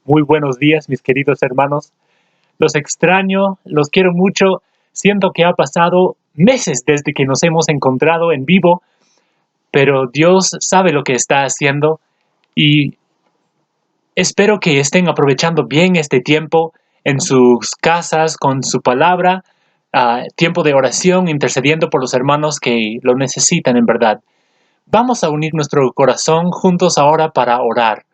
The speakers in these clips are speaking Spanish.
Muy buenos días, mis queridos hermanos. Los extraño, los quiero mucho. Siento que ha pasado meses desde que nos hemos encontrado en vivo, pero Dios sabe lo que está haciendo y espero que estén aprovechando bien este tiempo en sus casas con su palabra, tiempo de oración, intercediendo por los hermanos que lo necesitan en verdad. Vamos a unir nuestro corazón juntos ahora para orar.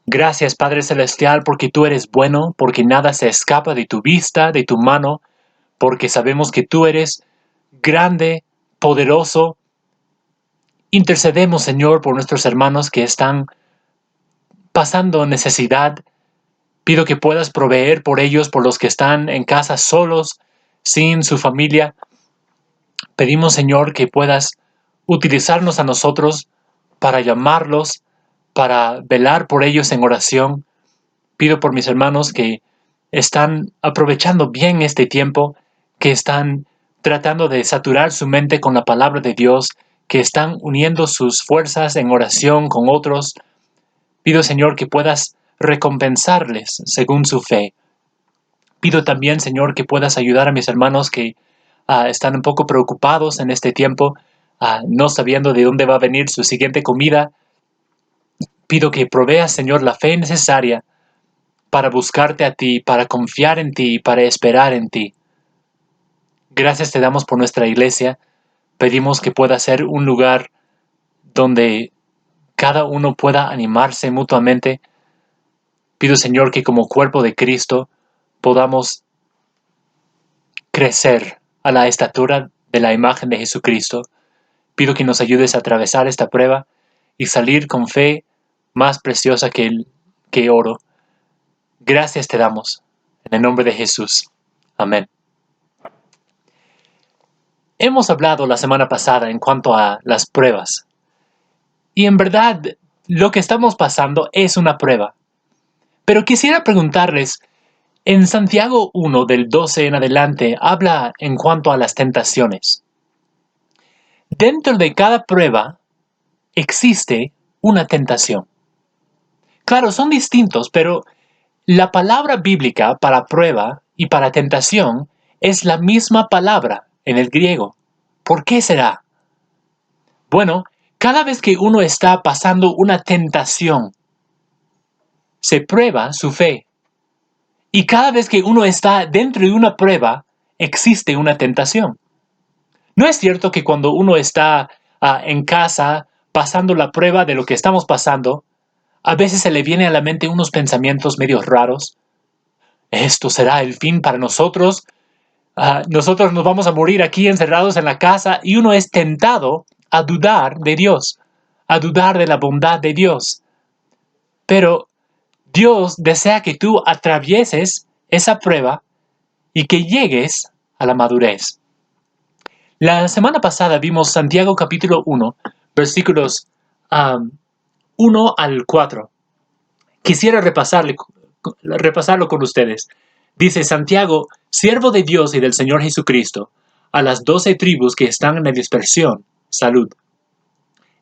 Gracias, Padre Celestial, porque tú eres bueno, porque nada se escapa de tu vista, de tu mano, porque sabemos que tú eres grande, poderoso. Intercedemos, Señor, por nuestros hermanos que están pasando necesidad. Pido que puedas proveer por ellos, por los que están en casa solos, sin su familia. Pedimos, Señor, que puedas utilizarnos a nosotros para llamarlos, para velar por ellos en oración. Pido por mis hermanos que están aprovechando bien este tiempo, que están tratando de saturar su mente con la palabra de Dios, que están uniendo sus fuerzas en oración con otros. Pido, Señor, que puedas recompensarles según su fe. Pido también, Señor, que puedas ayudar a mis hermanos que están un poco preocupados en este tiempo, no sabiendo de dónde va a venir su siguiente comida. Pido que proveas, Señor, la fe necesaria para buscarte a ti, para confiar en ti, para esperar en ti. Gracias te damos por nuestra iglesia. Pedimos que pueda ser un lugar donde cada uno pueda animarse mutuamente. Pido, Señor, que como cuerpo de Cristo podamos crecer a la estatura de la imagen de Jesucristo. Pido que nos ayudes a atravesar esta prueba y salir con fe más preciosa que oro. Gracias te damos. En el nombre de Jesús. Amén. Hemos hablado la semana pasada en cuanto a las pruebas. Y en verdad, lo que estamos pasando es una prueba. Pero quisiera preguntarles, en Santiago 1 del 12 en adelante, habla en cuanto a las tentaciones. Dentro de cada prueba existe una tentación. Claro, son distintos, pero la palabra bíblica para prueba y para tentación es la misma palabra en el griego. ¿Por qué será? Bueno, cada vez que uno está pasando una tentación, se prueba su fe. Y cada vez que uno está dentro de una prueba, existe una tentación. ¿No es cierto que cuando uno está en casa pasando la prueba de lo que estamos pasando, a veces se le viene a la mente unos pensamientos medio raros? ¿Esto será el fin para nosotros? Nosotros nos vamos a morir aquí encerrados en la casa, y uno es tentado a dudar de Dios, a dudar de la bondad de Dios. Pero Dios desea que tú atravieses esa prueba y que llegues a la madurez. La semana pasada vimos Santiago capítulo 1, versículos 1 al 4. Quisiera repasarlo con ustedes. Dice Santiago, siervo de Dios y del Señor Jesucristo, a las 12 tribus que están en la dispersión, salud.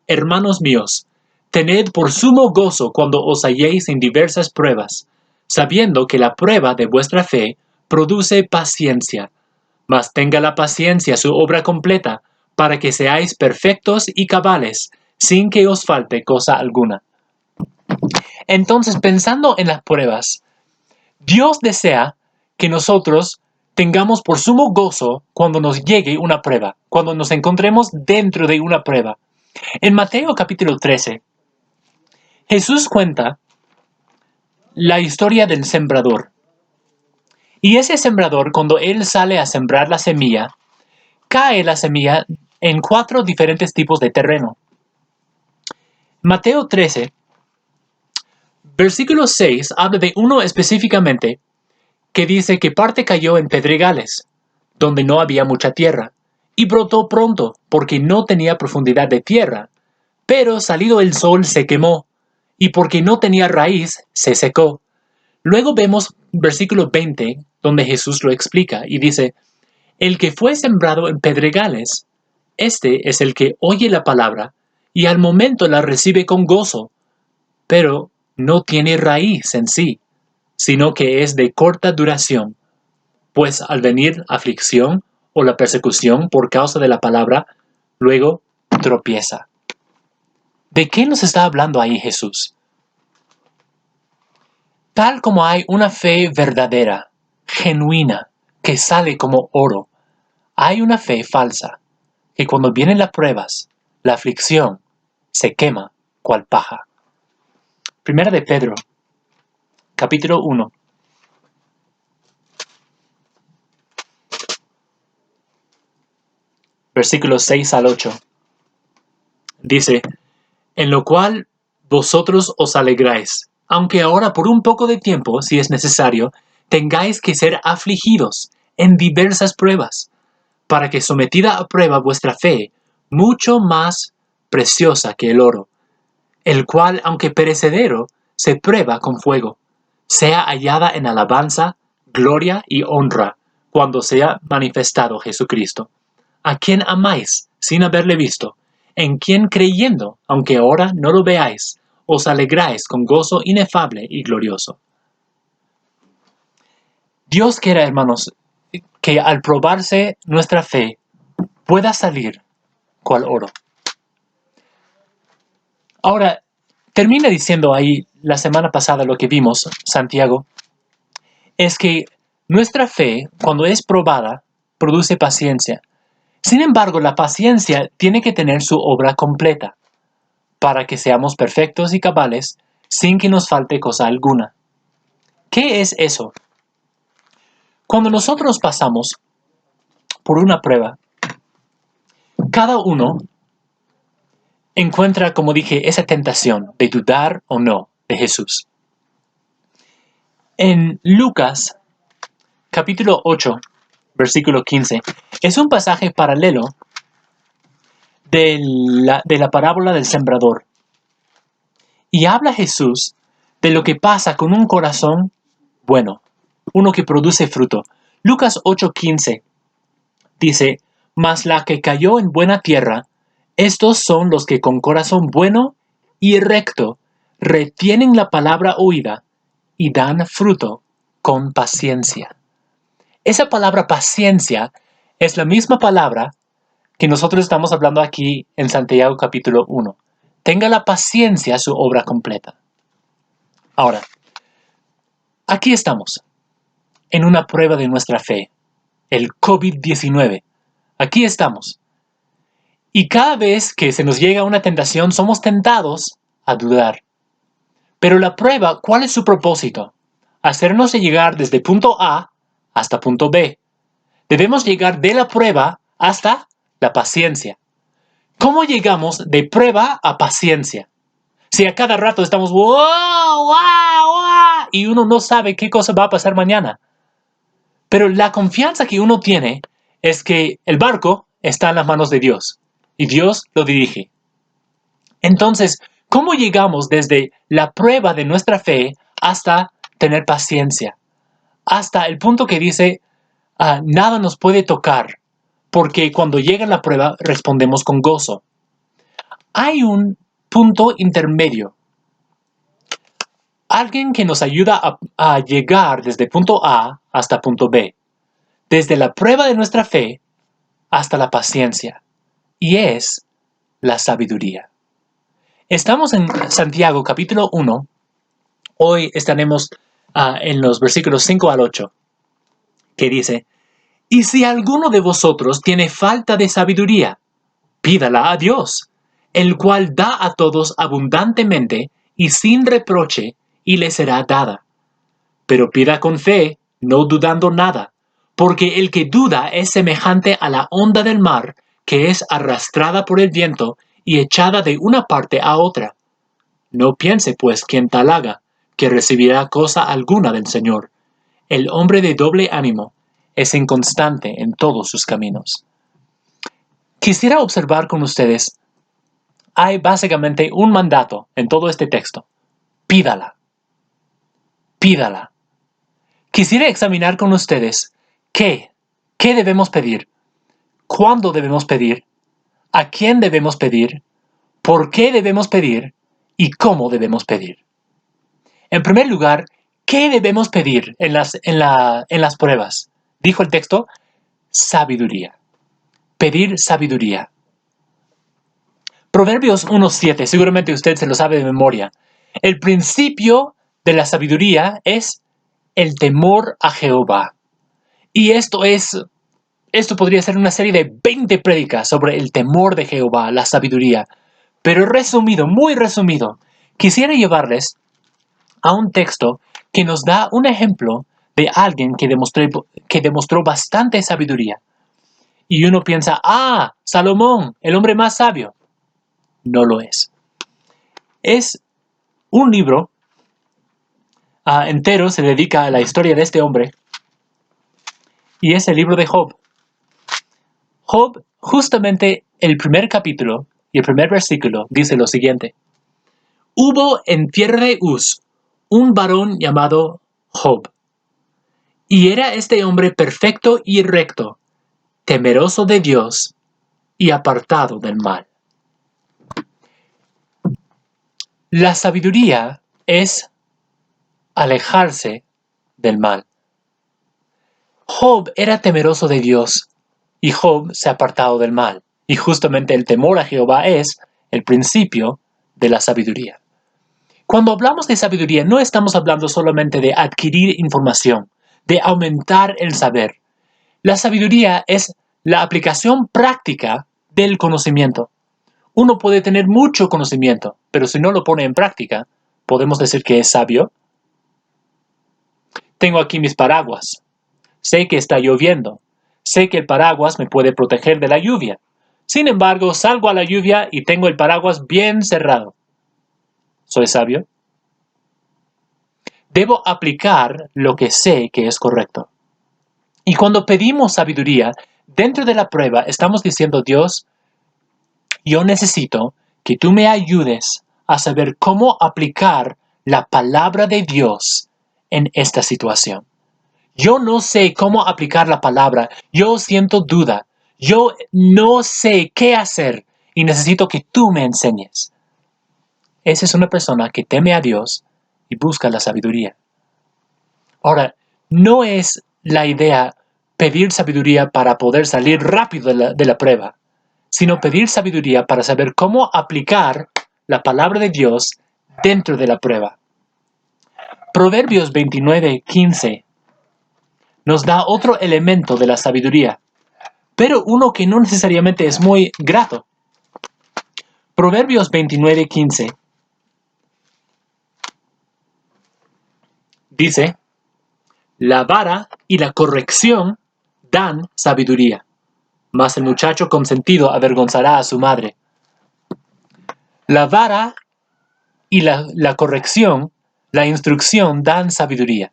Hermanos míos, tened por sumo gozo cuando os halléis en diversas pruebas, sabiendo que la prueba de vuestra fe produce paciencia. Mas tenga la paciencia su obra completa, para que seáis perfectos y cabales, sin que os falte cosa alguna. Entonces, pensando en las pruebas, Dios desea que nosotros tengamos por sumo gozo cuando nos llegue una prueba, cuando nos encontremos dentro de una prueba. En Mateo capítulo 13, Jesús cuenta la historia del sembrador. Y ese sembrador, cuando él sale a sembrar la semilla, cae la semilla en 4 diferentes tipos de terreno. Mateo 13, versículo 6, habla de uno específicamente que dice que parte cayó en pedregales, donde no había mucha tierra, y brotó pronto, porque no tenía profundidad de tierra. Pero salido el sol se quemó, y porque no tenía raíz, se secó. Luego vemos versículo 20, donde Jesús lo explica, y dice, el que fue sembrado en pedregales, este es el que oye la palabra, y al momento la recibe con gozo, pero no tiene raíz en sí, sino que es de corta duración, pues al venir aflicción o la persecución por causa de la palabra, luego tropieza. ¿De qué nos está hablando ahí Jesús? Tal como hay una fe verdadera, genuina, que sale como oro, hay una fe falsa, que cuando vienen las pruebas, la aflicción, se quema cual paja. Primera de Pedro, capítulo 1. Versículos 6 al 8. Dice, en lo cual vosotros os alegráis, aunque ahora por un poco de tiempo, si es necesario, tengáis que ser afligidos en diversas pruebas, para que sometida a prueba vuestra fe, mucho más preciosa que el oro, el cual, aunque perecedero, se prueba con fuego, sea hallada en alabanza, gloria y honra, cuando sea manifestado Jesucristo, a quien amáis sin haberle visto, en quien creyendo, aunque ahora no lo veáis, os alegráis con gozo inefable y glorioso. Dios quiere, hermanos, que al probarse nuestra fe pueda salir cual oro. Ahora, termina diciendo ahí la semana pasada lo que vimos, Santiago, es que nuestra fe, cuando es probada, produce paciencia. Sin embargo, la paciencia tiene que tener su obra completa, para que seamos perfectos y cabales, sin que nos falte cosa alguna. ¿Qué es eso? Cuando nosotros pasamos por una prueba, cada uno encuentra, como dije, esa tentación de dudar o no de Jesús. En Lucas, capítulo 8, versículo 15, es un pasaje paralelo de la parábola del sembrador. Y habla Jesús de lo que pasa con un corazón bueno, uno que produce fruto. Lucas 8:15 dice, mas la que cayó en buena tierra, estos son los que con corazón bueno y recto retienen la palabra oída y dan fruto con paciencia. Esa palabra paciencia es la misma palabra que nosotros estamos hablando aquí en Santiago capítulo 1. Tenga la paciencia su obra completa. Ahora, aquí estamos, en una prueba de nuestra fe, el COVID-19. Aquí estamos. Y cada vez que se nos llega una tentación, somos tentados a dudar. Pero la prueba, ¿cuál es su propósito? Hacernos llegar desde punto A hasta punto B. Debemos llegar de la prueba hasta la paciencia. ¿Cómo llegamos de prueba a paciencia? Si a cada rato estamos wow, wow, wow, y uno no sabe qué cosa va a pasar mañana. Pero la confianza que uno tiene es que el barco está en las manos de Dios y Dios lo dirige. Entonces, ¿cómo llegamos desde la prueba de nuestra fe hasta tener paciencia? Hasta el punto que dice, nada nos puede tocar, porque cuando llega la prueba respondemos con gozo. Hay un punto intermedio. Alguien que nos ayuda a llegar desde punto A hasta punto B. Desde la prueba de nuestra fe hasta la paciencia. Y es la sabiduría. Estamos en Santiago capítulo 1. Hoy estaremos en los versículos 5 al 8. Que dice, y si alguno de vosotros tiene falta de sabiduría, pídala a Dios, el cual da a todos abundantemente y sin reproche, y le será dada. Pero pida con fe, no dudando nada, porque el que duda es semejante a la onda del mar, que es arrastrada por el viento y echada de una parte a otra. No piense pues quien tal haga, que recibirá cosa alguna del Señor. El hombre de doble ánimo es inconstante en todos sus caminos. Quisiera observar con ustedes, hay básicamente un mandato en todo este texto. Pídala. Pídala. Quisiera examinar con ustedes qué debemos pedir, cuándo debemos pedir, a quién debemos pedir, por qué debemos pedir y cómo debemos pedir. En primer lugar, ¿qué debemos pedir en las pruebas? Dijo el texto, sabiduría. Pedir sabiduría. Proverbios 1:7, seguramente usted se lo sabe de memoria. El principio de la sabiduría es el temor a Jehová. Y esto podría ser una serie de 20 prédicas sobre el temor de Jehová, la sabiduría. Pero resumido, muy resumido, quisiera llevarles a un texto que nos da un ejemplo de alguien que demostró bastante sabiduría. Y uno piensa, Salomón, el hombre más sabio. No lo es. Es un libro entero, se dedica a la historia de este hombre. Y es el libro de Job. Job, justamente el primer capítulo y el primer versículo dice lo siguiente. Hubo en tierra de Uz un varón llamado Job. Y era este hombre perfecto y recto, temeroso de Dios y apartado del mal. La sabiduría es alejarse del mal. Job era temeroso de Dios y Job se ha apartado del mal. Y justamente el temor a Jehová es el principio de la sabiduría. Cuando hablamos de sabiduría, no estamos hablando solamente de adquirir información, de aumentar el saber. La sabiduría es la aplicación práctica del conocimiento. Uno puede tener mucho conocimiento, pero si no lo pone en práctica, ¿podemos decir que es sabio? Tengo aquí mis paraguas. Sé que está lloviendo. Sé que el paraguas me puede proteger de la lluvia. Sin embargo, salgo a la lluvia y tengo el paraguas bien cerrado. ¿Soy sabio? Debo aplicar lo que sé que es correcto. Y cuando pedimos sabiduría, dentro de la prueba estamos diciendo, Dios, yo necesito que tú me ayudes a saber cómo aplicar la palabra de Dios en esta situación. Yo no sé cómo aplicar la palabra, yo siento duda, yo no sé qué hacer y necesito que tú me enseñes. Esa es una persona que teme a Dios y busca la sabiduría. Ahora, no es la idea pedir sabiduría para poder salir rápido de la prueba, sino pedir sabiduría para saber cómo aplicar la palabra de Dios dentro de la prueba. Proverbios 29:15 nos da otro elemento de la sabiduría, pero uno que no necesariamente es muy grato. Proverbios 29:15 dice, la vara y la corrección dan sabiduría, mas el muchacho consentido avergonzará a su madre. La vara y la corrección, la instrucción dan sabiduría.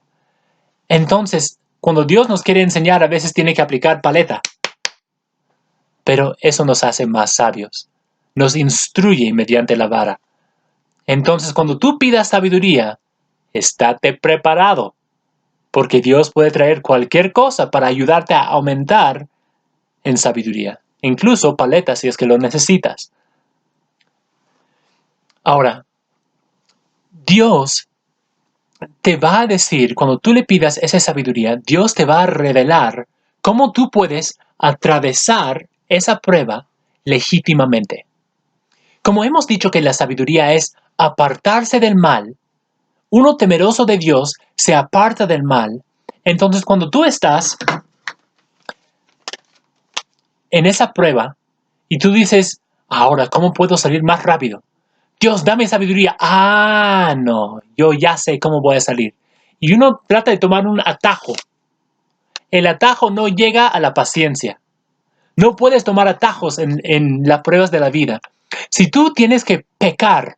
Entonces, cuando Dios nos quiere enseñar, a veces tiene que aplicar paleta. Pero eso nos hace más sabios. Nos instruye mediante la vara. Entonces, cuando tú pidas sabiduría, estate preparado. Porque Dios puede traer cualquier cosa para ayudarte a aumentar en sabiduría. Incluso paleta si es que lo necesitas. Ahora, Dios te va a decir, cuando tú le pidas esa sabiduría, Dios te va a revelar cómo tú puedes atravesar esa prueba legítimamente. Como hemos dicho que la sabiduría es apartarse del mal, uno temeroso de Dios se aparta del mal. Entonces, cuando tú estás en esa prueba y tú dices, ahora, ¿cómo puedo salir más rápido? Dios, dame sabiduría. No, yo ya sé cómo voy a salir. Y uno trata de tomar un atajo. El atajo no llega a la paciencia. No puedes tomar atajos en las pruebas de la vida. Si tú tienes que pecar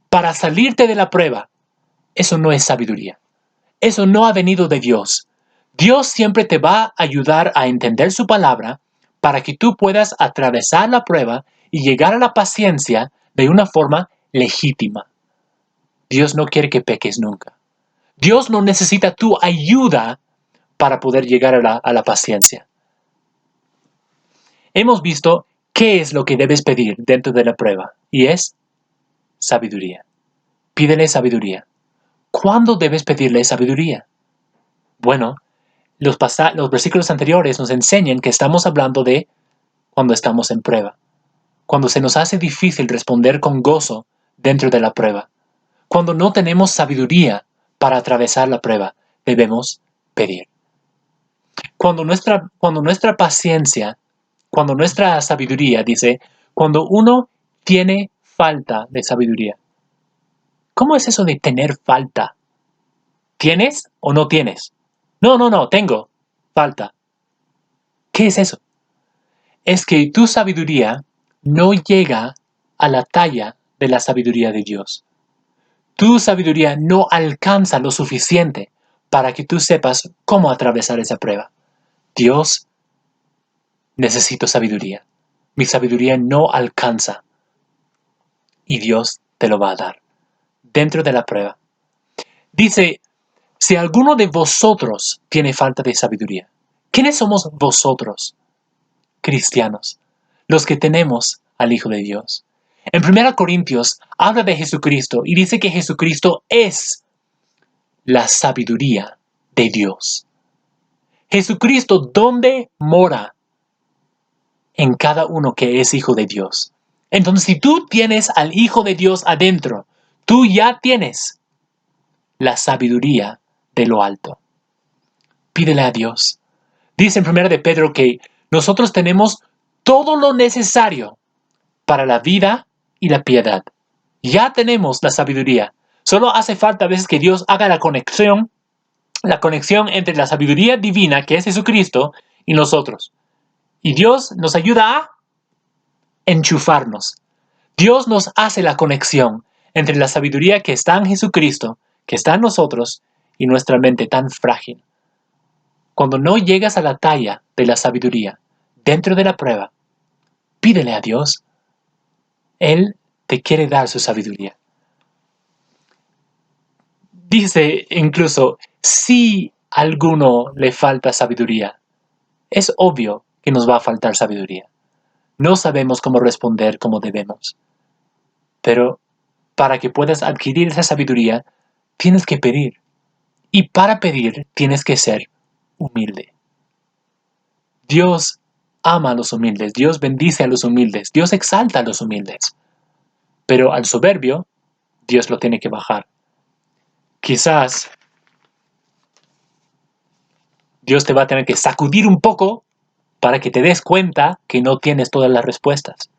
para salirte de la prueba, eso no es sabiduría. Eso no ha venido de Dios. Dios siempre te va a ayudar a entender su palabra para que tú puedas atravesar la prueba y llegar a la paciencia de una forma legítima. Dios no quiere que peques nunca. Dios no necesita tu ayuda para poder llegar a la paciencia. Hemos visto qué es lo que debes pedir dentro de la prueba y es sabiduría. Pídele sabiduría. ¿Cuándo debes pedirle sabiduría? Bueno, los versículos anteriores nos enseñan que estamos hablando de cuando estamos en prueba, cuando se nos hace difícil responder con gozo dentro de la prueba, cuando no tenemos sabiduría para atravesar la prueba, debemos pedir. Cuando nuestra paciencia, cuando nuestra sabiduría, dice, cuando uno tiene falta de sabiduría. ¿Cómo es eso de tener falta? ¿Tienes o no tienes? No, tengo falta. ¿Qué es eso? Es que tu sabiduría no llega a la talla de la sabiduría de Dios. Tu sabiduría no alcanza lo suficiente para que tú sepas cómo atravesar esa prueba. Dios, necesito sabiduría. Mi sabiduría no alcanza. Y Dios te lo va a dar dentro de la prueba. Dice, si alguno de vosotros tiene falta de sabiduría. ¿Quiénes somos vosotros? Cristianos, los que tenemos al Hijo de Dios. En 1 Corintios habla de Jesucristo y dice que Jesucristo es la sabiduría de Dios. Jesucristo, ¿dónde mora? En cada uno que es hijo de Dios. Entonces, si tú tienes al Hijo de Dios adentro, tú ya tienes la sabiduría de lo alto. Pídele a Dios. Dice en 1 de Pedro que nosotros tenemos todo lo necesario para la vida y la piedad. Ya tenemos la sabiduría. Solo hace falta a veces que Dios haga la conexión entre la sabiduría divina, que es Jesucristo, y nosotros. Y Dios nos ayuda a enchufarnos. Dios nos hace la conexión entre la sabiduría que está en Jesucristo, que está en nosotros, y nuestra mente tan frágil. Cuando no llegas a la talla de la sabiduría, dentro de la prueba, pídele a Dios. Él te quiere dar su sabiduría. Dice incluso, si a alguno le falta sabiduría, es obvio que nos va a faltar sabiduría. No sabemos cómo responder como debemos. Pero para que puedas adquirir esa sabiduría, tienes que pedir. Y para pedir, tienes que ser humilde. Dios ama a los humildes, Dios bendice a los humildes, Dios exalta a los humildes. Pero al soberbio, Dios lo tiene que bajar. Quizás Dios te va a tener que sacudir un poco para que te des cuenta que no tienes todas las respuestas,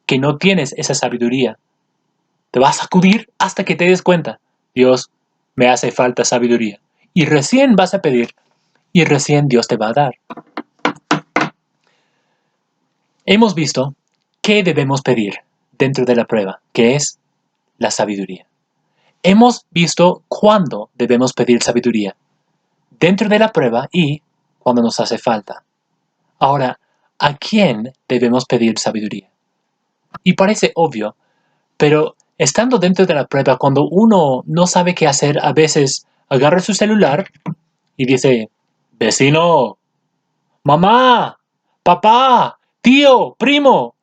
que no tienes esa sabiduría. Te va a sacudir hasta que te des cuenta. Dios, me hace falta sabiduría. Y recién vas a pedir, y recién Dios te va a dar. Hemos visto qué debemos pedir dentro de la prueba, que es la sabiduría. Hemos visto cuándo debemos pedir sabiduría, dentro de la prueba y cuando nos hace falta. Ahora, ¿a quién debemos pedir sabiduría? Y parece obvio, pero estando dentro de la prueba, cuando uno no sabe qué hacer, a veces agarra su celular y dice, vecino, mamá, papá, tío, primo,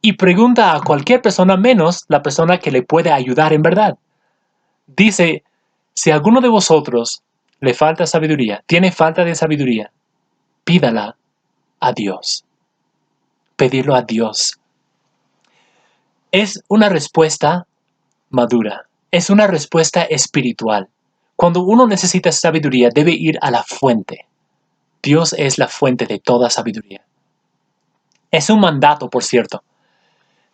y pregunta a cualquier persona menos la persona que le puede ayudar en verdad. Dice, si a alguno de vosotros le falta sabiduría, tiene falta de sabiduría, pídala a Dios. Pedirlo a Dios. Es una respuesta madura. Es una respuesta espiritual. Cuando uno necesita sabiduría, debe ir a la fuente. Dios es la fuente de toda sabiduría. Es un mandato, por cierto.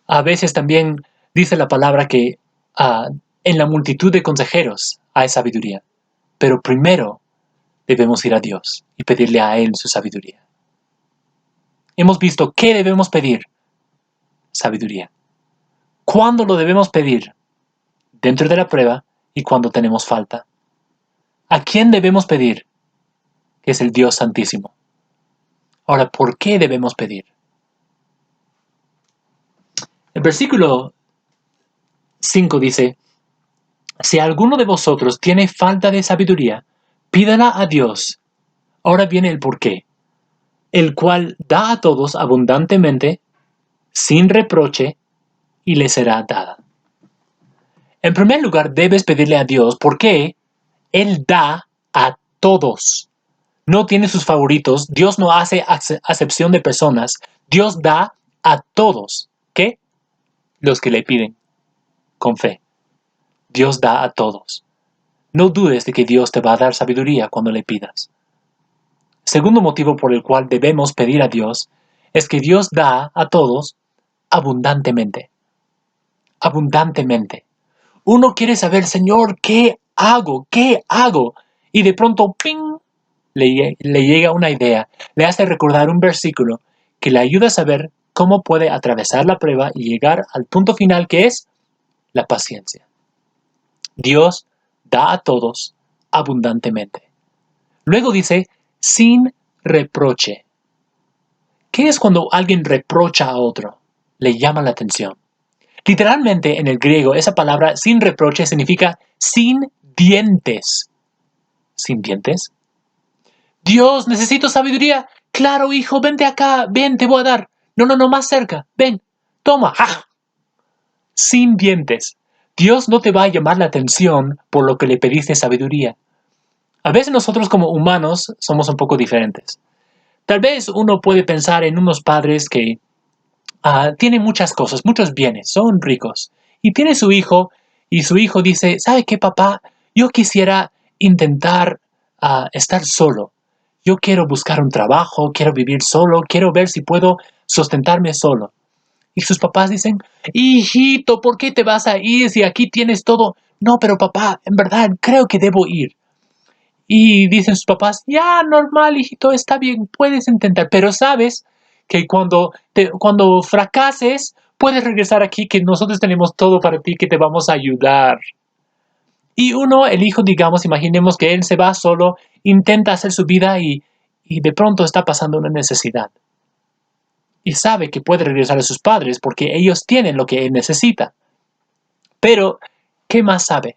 A veces también dice la palabra que en la multitud de consejeros hay sabiduría. Pero primero debemos ir a Dios y pedirle a Él su sabiduría. Hemos visto qué debemos pedir. Sabiduría. ¿Cuándo lo debemos pedir? Dentro de la prueba y cuando tenemos falta. ¿A quién debemos pedir? Que es el Dios Santísimo. Ahora, ¿por qué debemos pedir? El versículo 5 dice, si alguno de vosotros tiene falta de sabiduría, pídala a Dios. Ahora viene el por qué. El cual da a todos abundantemente, sin reproche, y le será dada. En primer lugar, debes pedirle a Dios porque Él da a todos. No tiene sus favoritos. Dios no hace acepción de personas. Dios da a todos. ¿Qué? Los que le piden con fe. Dios da a todos. No dudes de que Dios te va a dar sabiduría cuando le pidas. Segundo motivo por el cual debemos pedir a Dios es que Dios da a todos abundantemente. Abundantemente. Uno quiere saber, Señor, ¿qué hago? ¿Qué hago? Y de pronto, ¡ping!, le llega una idea, le hace recordar un versículo que le ayuda a saber cómo puede atravesar la prueba y llegar al punto final, que es la paciencia. Dios da a todos abundantemente. Luego dice, sin reproche. ¿Qué es cuando alguien reprocha a otro? Le llama la atención. Literalmente en el griego, esa palabra sin reproche significa sin dientes. ¿Sin dientes? Dios, necesito sabiduría. Claro, hijo, vente acá, ven, te voy a dar. No, no, no, más cerca, ven, toma. ¡Ah! Sin dientes. Dios no te va a llamar la atención por lo que le pediste sabiduría. A veces nosotros como humanos somos un poco diferentes. Tal vez uno puede pensar en unos padres que tienen muchas cosas, muchos bienes, son ricos. Y tiene su hijo, y su hijo dice, ¿sabe qué, papá? Yo quisiera intentar estar solo. Yo quiero buscar un trabajo, quiero vivir solo, quiero ver si puedo sustentarme solo. Y sus papás dicen, hijito, ¿por qué te vas a ir si aquí tienes todo? No, pero papá, en verdad, creo que debo ir. Y dicen sus papás, ya, normal, hijito, está bien, puedes intentar, pero sabes que cuando fracases, puedes regresar aquí, que nosotros tenemos todo para ti, que te vamos a ayudar. Y el hijo, digamos, imaginemos que él se va solo, intenta hacer su vida y de pronto está pasando una necesidad. Y sabe que puede regresar a sus padres porque ellos tienen lo que él necesita. Pero, ¿qué más sabe?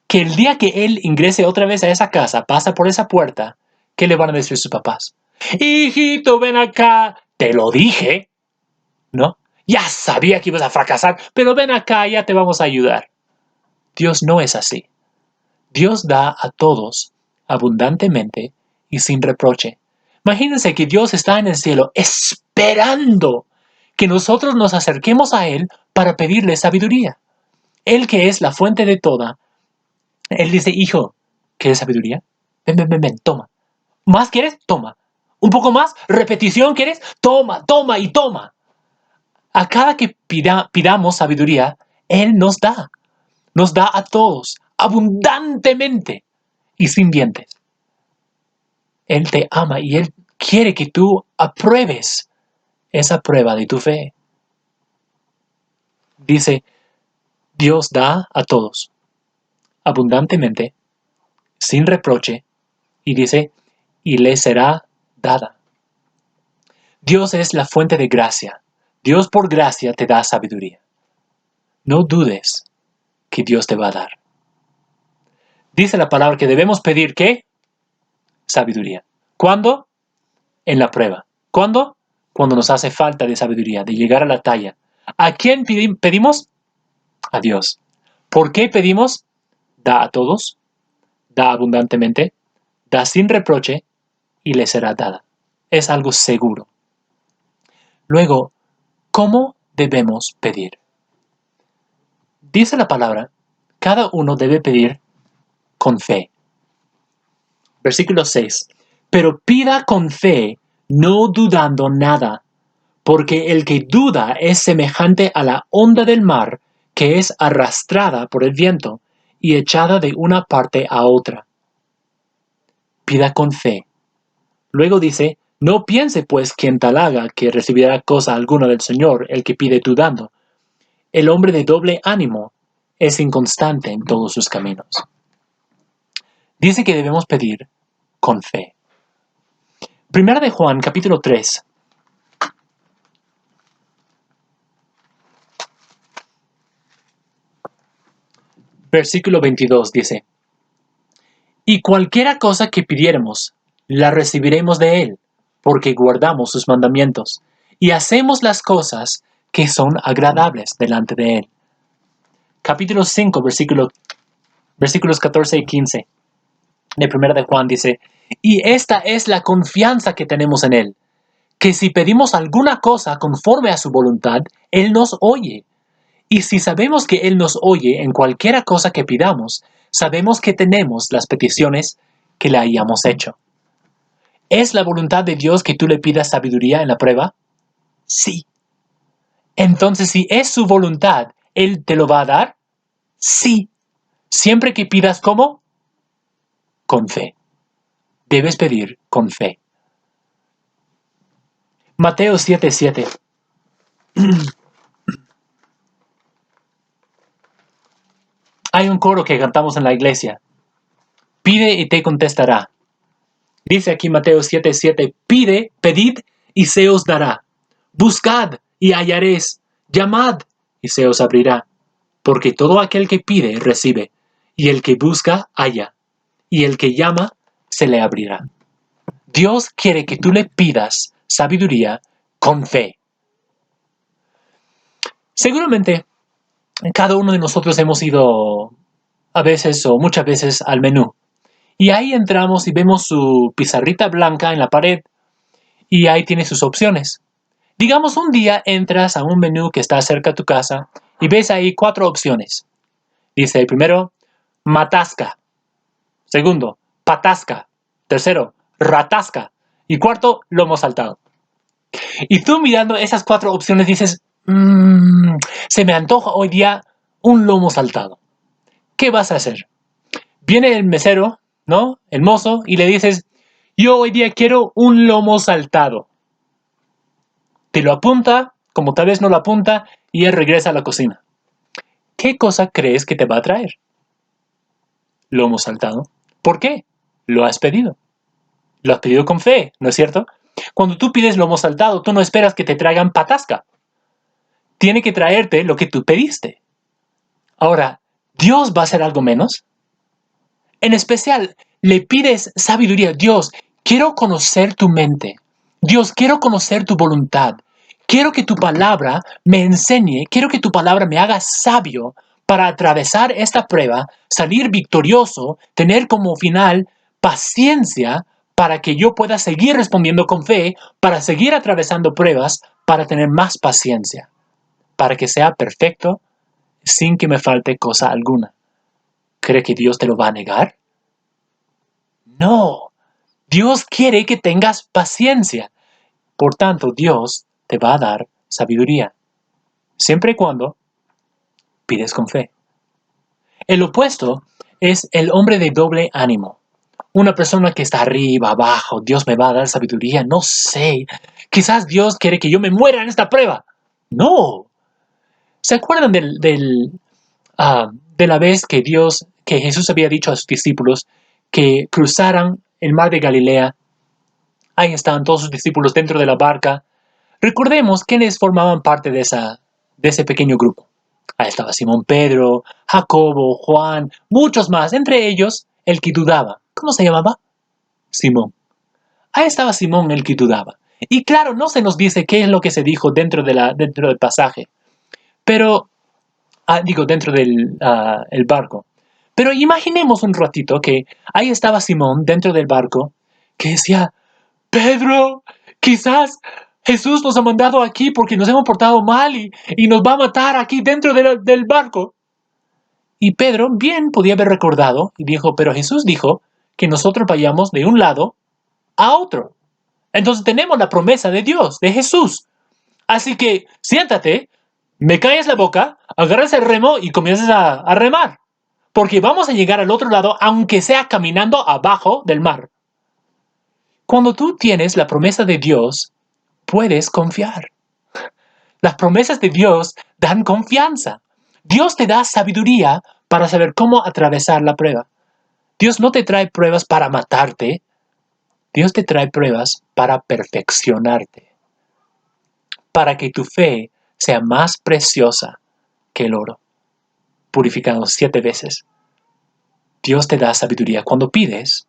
Que el día que él ingrese otra vez a esa casa, pasa por esa puerta, ¿qué le van a decir sus papás? Hijito, ven acá, te lo dije, ¿no? Ya sabía que ibas a fracasar, pero ven acá, ya te vamos a ayudar. Dios no es así. Dios da a todos abundantemente y sin reproche. Imagínense que Dios está en el cielo esperando que nosotros nos acerquemos a Él para pedirle sabiduría. Él, que es la fuente de toda, Él dice, hijo, ¿quieres sabiduría? Ven, ven, ven, ven, toma. ¿Más quieres? Toma. ¿Un poco más? ¿Repetición quieres? Toma, toma y toma. A cada que pidamos sabiduría, Él nos da. Nos da a todos, abundantemente y sin dientes. Él te ama y Él quiere que tú apruebes esa prueba de tu fe. Dice, Dios da a todos, abundantemente, sin reproche, y dice, y le será dada. Dios es la fuente de gracia. Dios por gracia te da sabiduría. No dudes que Dios te va a dar. Dice la palabra que debemos pedir, ¿qué? Sabiduría. ¿Cuándo? En la prueba. ¿Cuándo? Cuando nos hace falta de sabiduría, de llegar a la talla. ¿A quién pedimos? A Dios. ¿Por qué pedimos? Da a todos, da abundantemente, da sin reproche y le será dada. Es algo seguro. Luego, ¿cómo debemos pedir? Dice la palabra, cada uno debe pedir con fe. Versículo 6. Pero pida con fe, no dudando nada, porque el que duda es semejante a la onda del mar, que es arrastrada por el viento y echada de una parte a otra. Pida con fe. Luego dice, no piense pues quien tal haga que recibirá cosa alguna del Señor, el que pide dudando. El hombre de doble ánimo es inconstante en todos sus caminos. Dice que debemos pedir con fe. Primera de Juan, capítulo 3. Versículo 22 dice, y cualquiera cosa que pidiéramos, la recibiremos de Él, porque guardamos sus mandamientos, y hacemos las cosas que son agradables delante de Él. capítulo 5, versículos 14 y 15 de 1 de Juan dice, y esta es la confianza que tenemos en Él, que si pedimos alguna cosa conforme a su voluntad, Él nos oye. Y si sabemos que Él nos oye en cualquiera cosa que pidamos, sabemos que tenemos las peticiones que le hayamos hecho. ¿Es la voluntad de Dios que tú le pidas sabiduría en la prueba? Sí. Entonces, si es su voluntad, ¿Él te lo va a dar? Sí. Siempre que pidas, ¿cómo? Con fe. Debes pedir con fe. Mateo 7:7. Hay un coro que cantamos en la iglesia. Pide y te contestará. Dice aquí Mateo 7:7, pide, pedid y se os dará. Buscad y hallaréis. Llamad y se os abrirá. Porque todo aquel que pide, recibe. Y el que busca, halla. Y el que llama, se le abrirá. Dios quiere que tú le pidas sabiduría con fe. Seguramente, cada uno de nosotros hemos ido a veces o muchas veces al menú. Y ahí entramos y vemos su pizarrita blanca en la pared y ahí tiene sus opciones. Digamos, un día entras a un menú que está cerca de tu casa y ves ahí 4 opciones. Dice primero, matasca. Segundo, patasca. Tercero, ratasca. Y cuarto, lomo saltado. Y tú mirando esas 4 opciones dices, se me antoja hoy día un lomo saltado. ¿Qué vas a hacer? Viene el mesero, ¿no? El mozo, y le dices, yo hoy día quiero un lomo saltado. Te lo apunta, como tal vez no lo apunta, y él regresa a la cocina. ¿Qué cosa crees que te va a traer? Lomo saltado. ¿Por qué? Lo has pedido. Lo has pedido con fe, ¿no es cierto? Cuando tú pides lomo saltado, tú no esperas que te traigan patasca. Tiene que traerte lo que tú pediste. Ahora, ¿Dios va a hacer algo menos? En especial, le pides sabiduría. Dios, quiero conocer tu mente. Dios, quiero conocer tu voluntad. Quiero que tu palabra me enseñe, quiero que tu palabra me haga sabio para atravesar esta prueba, salir victorioso, tener como final paciencia para que yo pueda seguir respondiendo con fe, para seguir atravesando pruebas, para tener más paciencia, para que sea perfecto sin que me falte cosa alguna. ¿Cree que Dios te lo va a negar? No. Dios quiere que tengas paciencia. Por tanto, Dios te va a dar sabiduría, siempre y cuando pides con fe. El opuesto es el hombre de doble ánimo. Una persona que está arriba, abajo, Dios me va a dar sabiduría, no sé. Quizás Dios quiere que yo me muera en esta prueba. No. ¿Se acuerdan de la vez que Jesús había dicho a sus discípulos que cruzaran el mar de Galilea? Ahí estaban todos sus discípulos dentro de la barca. Recordemos quiénes formaban parte de ese pequeño grupo. Ahí estaba Simón Pedro, Jacobo, Juan, muchos más, entre ellos el que dudaba. ¿Cómo se llamaba? Simón. Ahí estaba Simón el que dudaba. Y claro, no se nos dice qué es lo que se dijo dentro del pasaje, pero, dentro del el barco. Pero imaginemos un ratito que ahí estaba Simón dentro del barco que decía, Pedro, quizás Jesús nos ha mandado aquí porque nos hemos portado mal y nos va a matar aquí dentro del barco. Y Pedro bien podía haber recordado y dijo, pero Jesús dijo que nosotros vayamos de un lado a otro. Entonces tenemos la promesa de Dios, de Jesús. Así que siéntate, me calles la boca, agarras el remo y comienzas a remar. Porque vamos a llegar al otro lado aunque sea caminando abajo del mar. Cuando tú tienes la promesa de Dios, puedes confiar. Las promesas de Dios dan confianza. Dios te da sabiduría para saber cómo atravesar la prueba. Dios no te trae pruebas para matarte. Dios te trae pruebas para perfeccionarte. Para que tu fe sea más preciosa que el oro, purificado 7 veces. Dios te da sabiduría cuando pides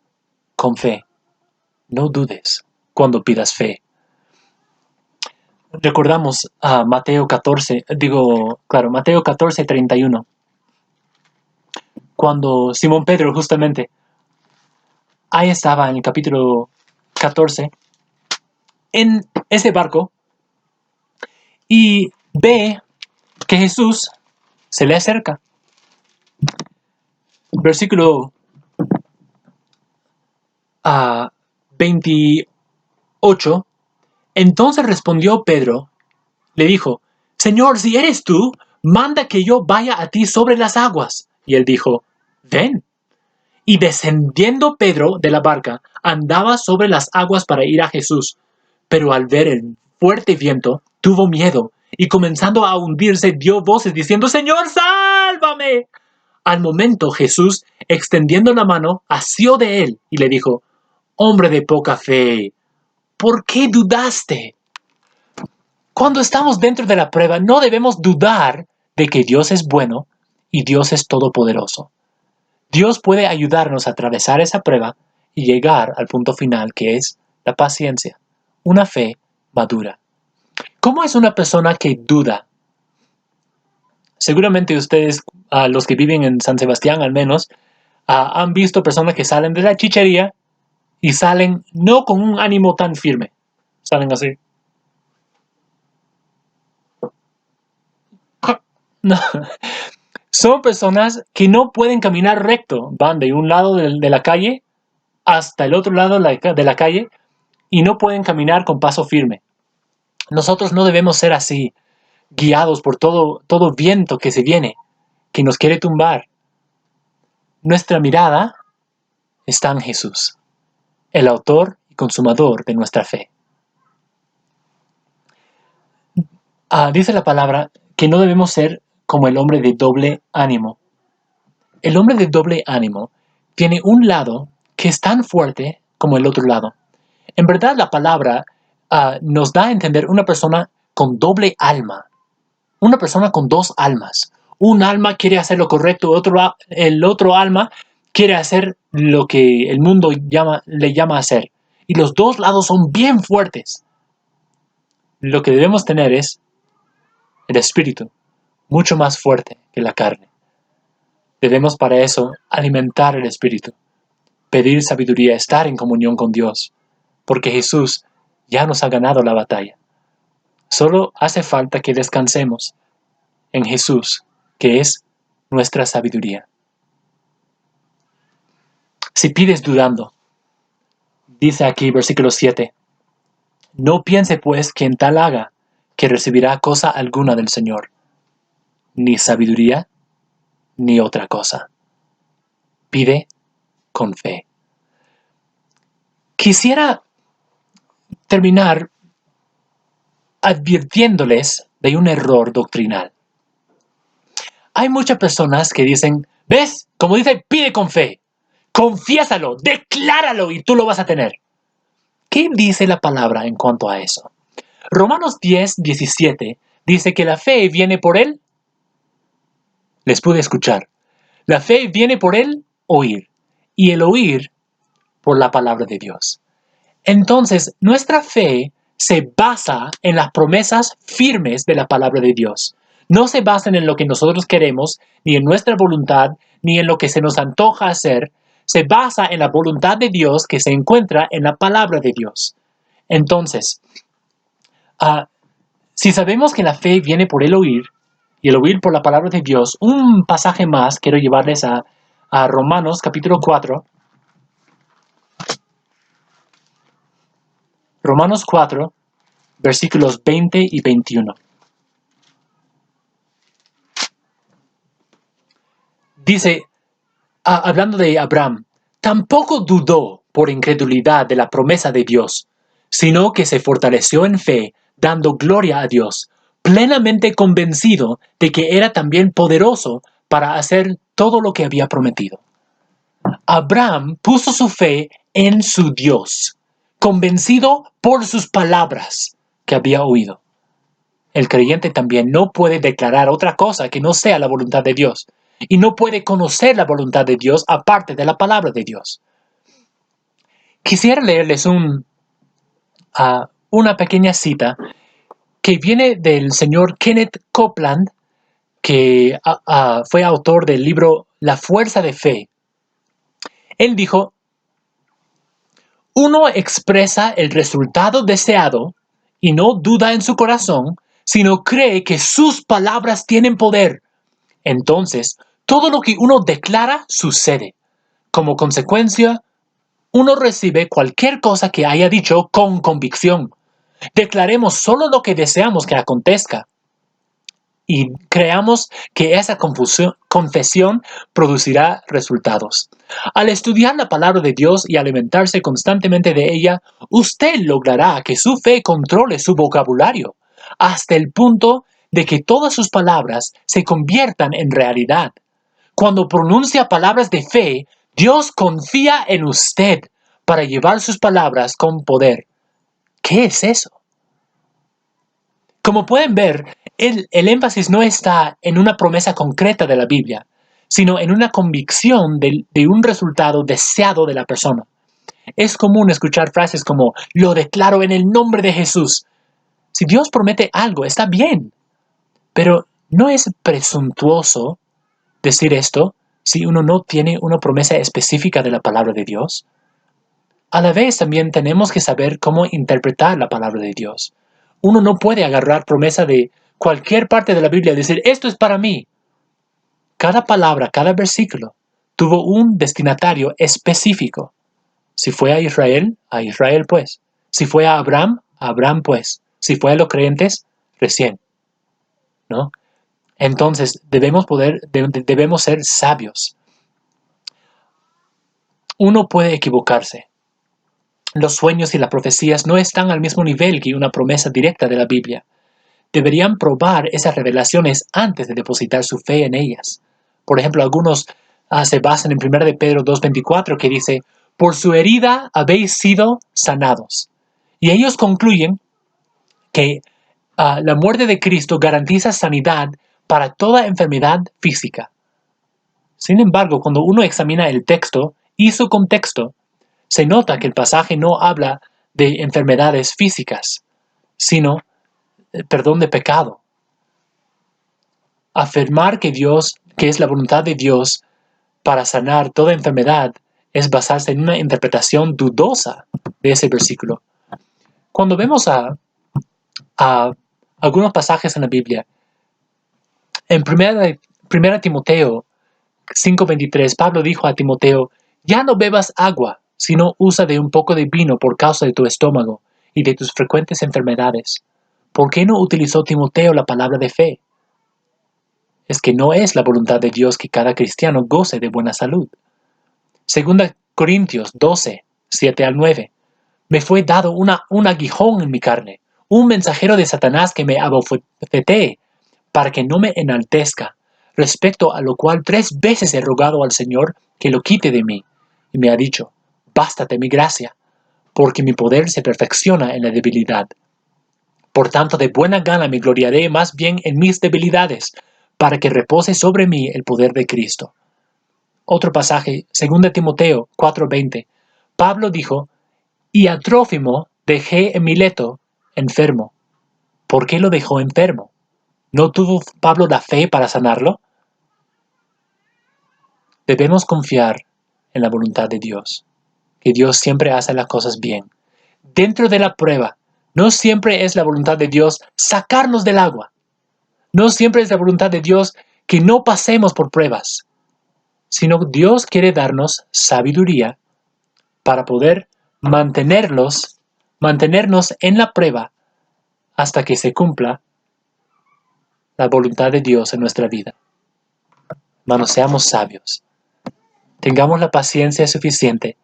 con fe. No dudes cuando pidas fe. Recordamos a Mateo 14, Mateo 14:31. cuando Simón Pedro justamente, ahí estaba en el capítulo 14, en ese barco, y ve que Jesús se le acerca. Versículo 28. Entonces respondió Pedro, le dijo, Señor, si eres tú, manda que yo vaya a ti sobre las aguas. Y él dijo, ven. Y descendiendo Pedro de la barca, andaba sobre las aguas para ir a Jesús. Pero al ver el fuerte viento, tuvo miedo, y comenzando a hundirse, dio voces diciendo, Señor, sálvame. Al momento Jesús, extendiendo la mano, asió de él y le dijo, hombre de poca fe, ¿por qué dudaste? Cuando estamos dentro de la prueba, no debemos dudar de que Dios es bueno y Dios es todopoderoso. Dios puede ayudarnos a atravesar esa prueba y llegar al punto final, que es la paciencia, una fe madura. ¿Cómo es una persona que duda? Seguramente ustedes, los que viven en San Sebastián al menos, han visto personas que salen de la chichería y salen no con un ánimo tan firme. Salen así. No. Son personas que no pueden caminar recto. Van de un lado de la calle hasta el otro lado de la calle y no pueden caminar con paso firme. Nosotros no debemos ser así, guiados por todo viento que se viene, que nos quiere tumbar. Nuestra mirada está en Jesús, el autor y consumador de nuestra fe. Dice la palabra que no debemos ser como el hombre de doble ánimo. El hombre de doble ánimo tiene un lado que es tan fuerte como el otro lado. En verdad la palabra nos da a entender una persona con doble alma, una persona con dos almas. Un alma quiere hacer lo correcto, el otro alma quiere hacer lo que el mundo le llama hacer. Y los dos lados son bien fuertes. Lo que debemos tener es el espíritu, mucho más fuerte que la carne. Debemos para eso alimentar el espíritu, pedir sabiduría, estar en comunión con Dios, porque Jesús ya nos ha ganado la batalla. Solo hace falta que descansemos en Jesús, que es nuestra sabiduría. Si pides dudando, dice aquí versículo 7, no piense pues quien tal haga, que recibirá cosa alguna del Señor, ni sabiduría, ni otra cosa. Pide con fe. Quisiera terminar advirtiéndoles de un error doctrinal. Hay muchas personas que dicen, ¿ves? Como dice, pide con fe. Confiésalo, decláralo y tú lo vas a tener. ¿Qué dice la palabra en cuanto a eso? Romanos 10:17 dice que la fe viene por él. Les pude escuchar. La fe viene por el oír y el oír por la palabra de Dios. Entonces, nuestra fe se basa en las promesas firmes de la palabra de Dios. No se basan en lo que nosotros queremos, ni en nuestra voluntad, ni en lo que se nos antoja hacer. Se basa en la voluntad de Dios que se encuentra en la palabra de Dios. Entonces, si sabemos que la fe viene por el oír, y el oír por la palabra de Dios, un pasaje más quiero llevarles a Romanos capítulo 4. Romanos 4, versículos 20 y 21. Dice, hablando de Abraham, tampoco dudó por incredulidad de la promesa de Dios, sino que se fortaleció en fe, dando gloria a Dios, plenamente convencido de que era también poderoso para hacer todo lo que había prometido. Abraham puso su fe en su Dios, convencido por sus palabras que había oído. El creyente también no puede declarar otra cosa que no sea la voluntad de Dios, y no puede conocer la voluntad de Dios aparte de la palabra de Dios. Quisiera leerles una pequeña cita que viene del señor Kenneth Copeland, que fue autor del libro la fuerza de fe. Él dijo, uno expresa el resultado deseado y no duda en su corazón, sino cree que sus palabras tienen poder. Entonces, todo lo que uno declara sucede. Como consecuencia, uno recibe cualquier cosa que haya dicho con convicción. Declaremos solo lo que deseamos que acontezca y creamos que esa confesión producirá resultados. Al estudiar la palabra de Dios y alimentarse constantemente de ella, usted logrará que su fe controle su vocabulario, hasta el punto de que todas sus palabras se conviertan en realidad. Cuando pronuncia palabras de fe, Dios confía en usted para llevar sus palabras con poder. ¿Qué es eso? Como pueden ver, el énfasis no está en una promesa concreta de la Biblia, sino en una convicción de un resultado deseado de la persona. Es común escuchar frases como, lo declaro en el nombre de Jesús. Si Dios promete algo, está bien, pero ¿no es presuntuoso decir esto si uno no tiene una promesa específica de la palabra de Dios? A la vez también tenemos que saber cómo interpretar la palabra de Dios. Uno no puede agarrar promesa de cualquier parte de la Biblia y decir, esto es para mí. Cada palabra, cada versículo tuvo un destinatario específico. Si fue a Israel pues. Si fue a Abraham pues. Si fue a los creyentes, recién, ¿no? Entonces, debemos ser sabios. Uno puede equivocarse. Los sueños y las profecías no están al mismo nivel que una promesa directa de la Biblia. Deberían probar esas revelaciones antes de depositar su fe en ellas. Por ejemplo, algunos se basan en 1 de Pedro 2:24 que dice, por su herida habéis sido sanados. Y ellos concluyen que la muerte de Cristo garantiza sanidad para toda enfermedad física. Sin embargo, cuando uno examina el texto y su contexto, se nota que el pasaje no habla de enfermedades físicas, sino perdón de pecado. Afirmar que es la voluntad de Dios para sanar toda enfermedad es basarse en una interpretación dudosa de ese versículo. Cuando vemos a algunos pasajes en la Biblia, en 1 Timoteo 5:23, Pablo dijo a Timoteo, ya no bebas agua, sino usa de un poco de vino por causa de tu estómago y de tus frecuentes enfermedades. ¿Por qué no utilizó Timoteo la palabra de fe? Es que no es la voluntad de Dios que cada cristiano goce de buena salud. 2 Corintios 12, 7 al 9. Me fue dado un aguijón en mi carne, un mensajero de Satanás que me abofetee, para que no me enaltezca, respecto a lo cual 3 veces he rogado al Señor que lo quite de mí. Y me ha dicho, bástate mi gracia, porque mi poder se perfecciona en la debilidad. Por tanto, de buena gana me gloriaré más bien en mis debilidades, para que repose sobre mí el poder de Cristo. Otro pasaje, 2 Timoteo 4:20. Pablo dijo, y a Trófimo dejé en Mileto enfermo. ¿Por qué lo dejó enfermo? ¿No tuvo Pablo la fe para sanarlo? Debemos confiar en la voluntad de Dios, que Dios siempre hace las cosas bien. Dentro de la prueba, no siempre es la voluntad de Dios sacarnos del agua. No siempre es la voluntad de Dios que no pasemos por pruebas, sino Dios quiere darnos sabiduría para poder mantenernos en la prueba hasta que se cumpla la voluntad de Dios en nuestra vida. Hermanos, seamos sabios. Tengamos la paciencia suficiente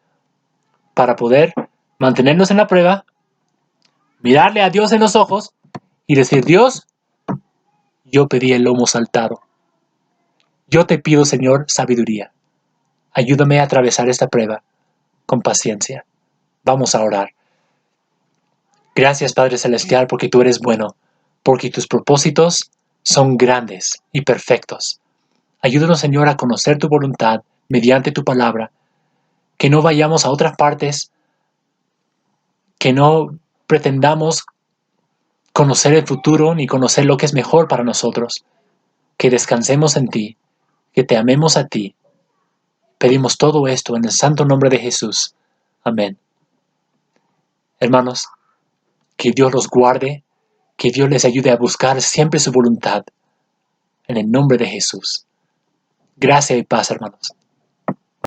para poder mantenernos en la prueba, mirarle a Dios en los ojos y decir, Dios, yo pedí el lomo saltado. Yo te pido, Señor, sabiduría. Ayúdame a atravesar esta prueba con paciencia. Vamos a orar. Gracias, Padre Celestial, porque tú eres bueno, porque tus propósitos son grandes y perfectos. Ayúdanos, Señor, a conocer tu voluntad mediante tu palabra, que no vayamos a otras partes, que no pretendamos conocer el futuro ni conocer lo que es mejor para nosotros, que descansemos en ti, que te amemos a ti Pedimos todo esto en el santo nombre de Jesús. Amén. Hermanos, que Dios los guarde, que Dios les ayude a buscar siempre su voluntad. En el nombre de Jesús. Gracia y paz, hermanos.